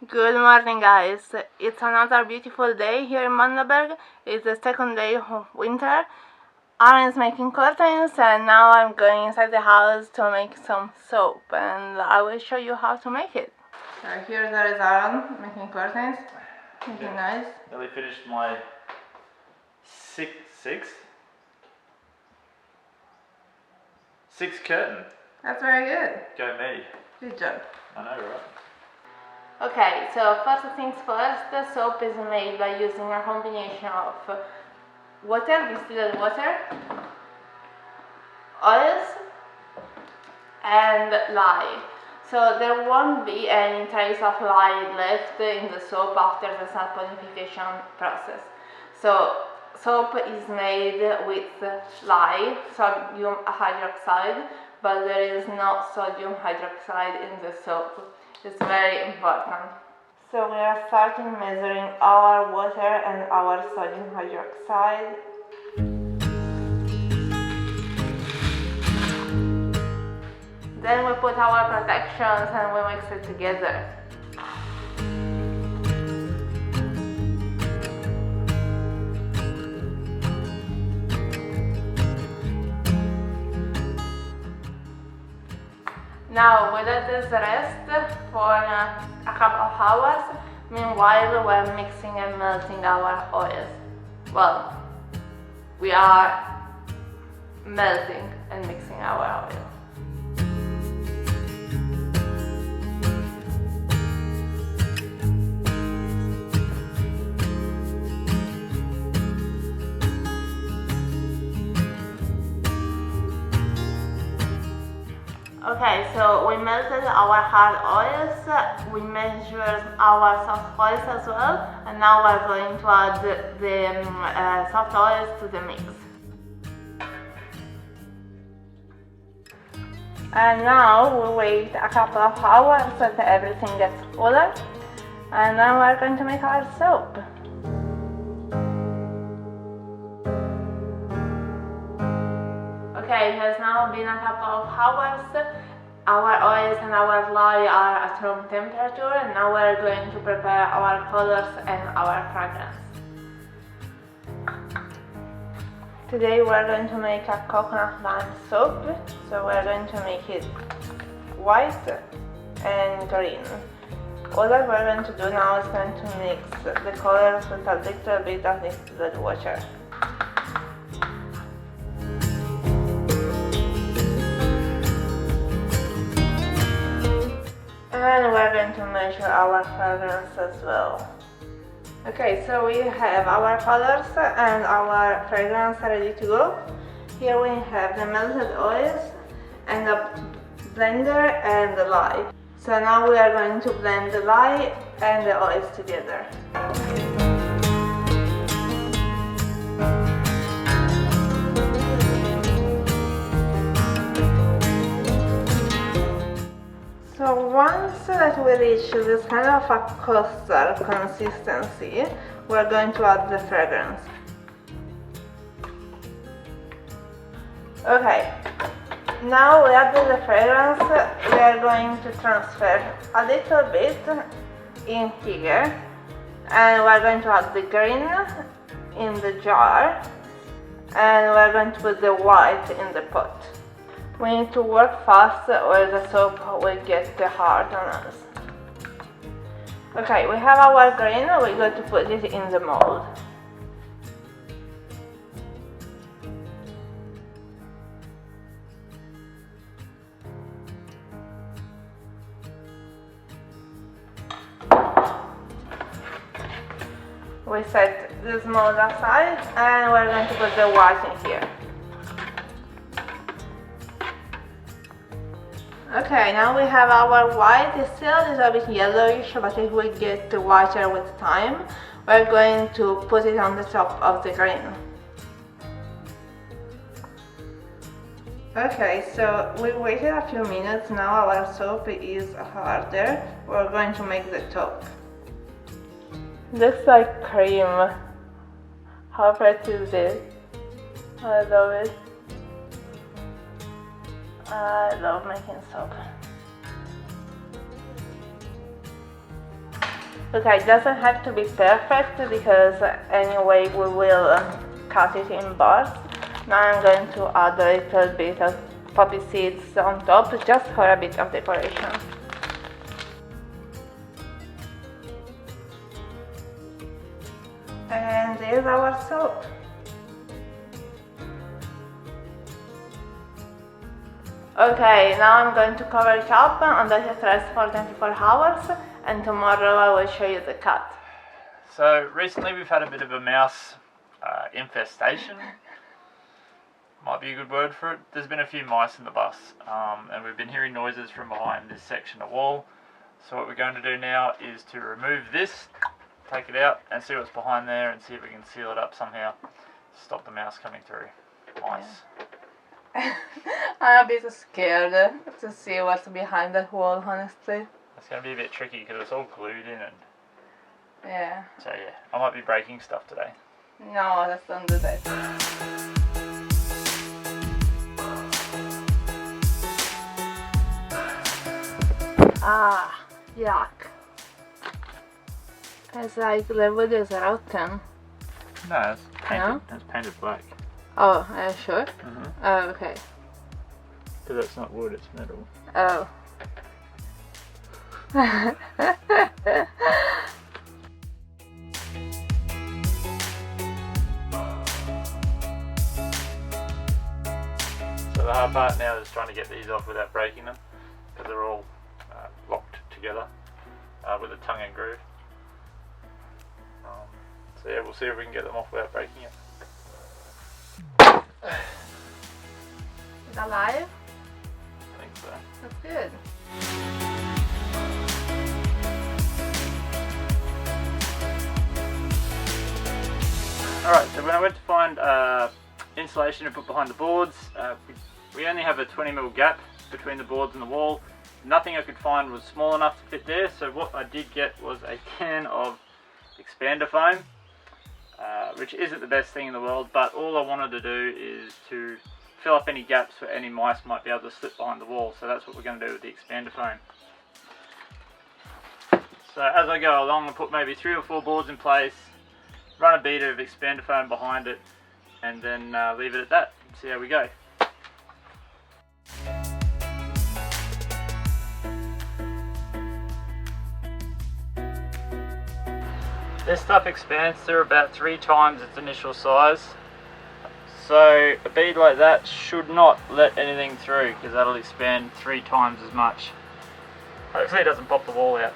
Good morning, guys. It's another beautiful day here in Bundaberg. It's the second day of winter. Aaron is making curtains, and now I'm going inside the house to make some soap, and I will show you how to make it. So here there is Aaron making curtains. Making nice. Nearly finished my sixth curtain. That's very good. Go me. Good job. I know, right? Okay, so first things first, the soap is made by using a combination of water, distilled water, oils, and lye. So there won't be any trace of lye left in the soap after the saponification process. So soap is made with lye, sodium hydroxide, but there is no sodium hydroxide in the soap. It's very important. So we are starting measuring our water and our sodium hydroxide. Then we put our protections and we mix it together. Now we let this rest for a couple of hours. Meanwhile, we're mixing and melting our oils. Well, we are melting and mixing our oil. Okay, so we melted our hard oils, we measured our soft oils as well, and now we're going to add the soft oils to the mix. And now we wait a couple of hours until everything gets cooler, and then we're going to make our soap. Okay, it has now been a couple of hours. Our oils and our lye are at room temperature, and now we're going to prepare our colors and our fragrance. Today we're going to make a coconut lime soap, so we're going to make it white and green. All that we're going to do now is going to mix the colors with a little bit of distilled water. And we're going to measure our fragrance as well. Okay, so we have our colors and our fragrance ready to go. Here we have the melted oils and the blender and the lye. So now we are going to blend the lye and the oils together. So once that we reach this kind of a custard consistency, we're going to add the fragrance. Okay, now we added the fragrance, we are going to transfer a little bit in here, and we're going to add the green in the jar, and we're going to put the white in the pot. We need to work fast or the soap will get hard on us. Okay, we have our green, we're going to put it in the mold. We set this mold aside and we're going to put the white in here. Okay, now we have our white. It's still a little bit yellowish, but it will get whiter with time. We're going to put it on the top of the green. Okay, so we waited a few minutes. Now our soap is harder. We're going to make the top. Looks like cream. How pretty is this? I love it. I love making soap. Okay, it doesn't have to be perfect because anyway we will cut it in bars. Now I'm going to add a little bit of poppy seeds on top just for a bit of decoration. And there's our soap. Okay, now I'm going to cover it up and let it rest for 24 hours, and tomorrow I will show you the cut. So recently we've had a bit of a mouse infestation. Might be a good word for it. There's been a few mice in the bus, and we've been hearing noises from behind this section of wall. So what we're going to do now is to remove this, take it out and see what's behind there and see if we can seal it up somehow. Stop the mouse coming through. Mice. Yeah. I'm a bit scared to see what's behind that wall, honestly. It's going to be a bit tricky because it's all glued in, and yeah. so yeah, I might be breaking stuff today. No, let's don't do that. Ah, yuck. It's like the wood is rotten. No, it's painted. No? It's painted black. Oh, are you sure? Oh, okay. Because it's not wood, it's metal. Oh. So the hard part now is trying to get these off without breaking them, because they're all locked together with a tongue and groove. So yeah, we'll see if we can get them off without breaking it. Is it alive? I think so. That's good. Alright, so when I went to find insulation to put behind the boards, we only have a 20mm gap between the boards and the wall. Nothing I could find was small enough to fit there, so what I did get was a can of expander foam, which isn't the best thing in the world, but all I wanted to do is to fill up any gaps where any mice might be able to slip behind the wall, so that's what we're going to do with the expander foam. So as I go along, I'll put maybe 3 or 4 boards in place, run a beater of expander foam behind it, and then leave it at that and see how we go. This stuff expands to about 3 times its initial size, so a bead like that should not let anything through because that'll expand 3 times as much. Hopefully it doesn't pop the wall out.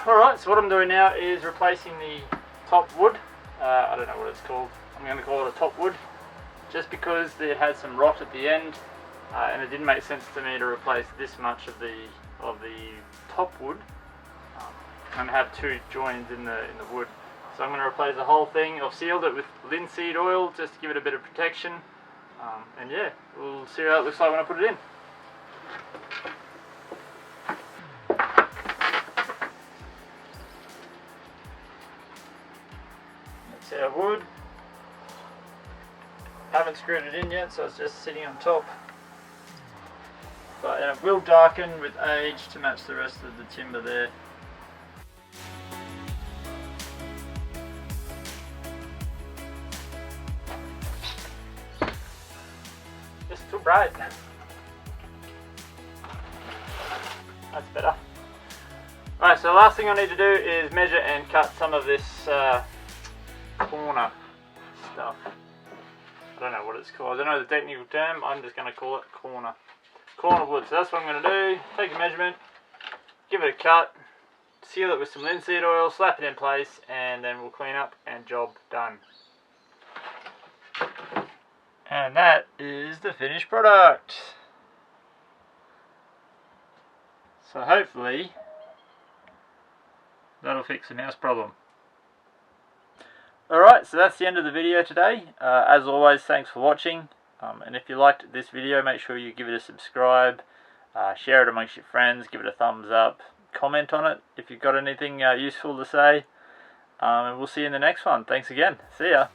Alright, so what I'm doing now is replacing the top wood. I don't know what it's called. I'm going to call it a top wood, just because it had some rot at the end, and it didn't make sense to me to replace this much of the top wood and have 2 joins in the wood. So I'm going to replace the whole thing. I've sealed it with linseed oil just to give it a bit of protection, and yeah, we'll see how it looks like when I put it in. That's our wood. Haven't screwed it in yet, so it's just sitting on top. But it will darken with age to match the rest of the timber there. Just too bright. That's better. Alright, so the last thing I need to do is measure and cut some of this corner stuff. I don't know what it's called. I don't know the technical term. I'm just going to call it corner wood. So that's what I'm going to do. Take a measurement, give it a cut, seal it with some linseed oil, slap it in place, and then we'll clean up and job done. And that is the finished product. So hopefully that'll fix the mouse problem. Alright, so that's the end of the video today. As always, thanks for watching. And if you liked this video, make sure you give it a subscribe, share it amongst your friends, give it a thumbs up, comment on it if you've got anything useful to say. And we'll see you in the next one. Thanks again. See ya.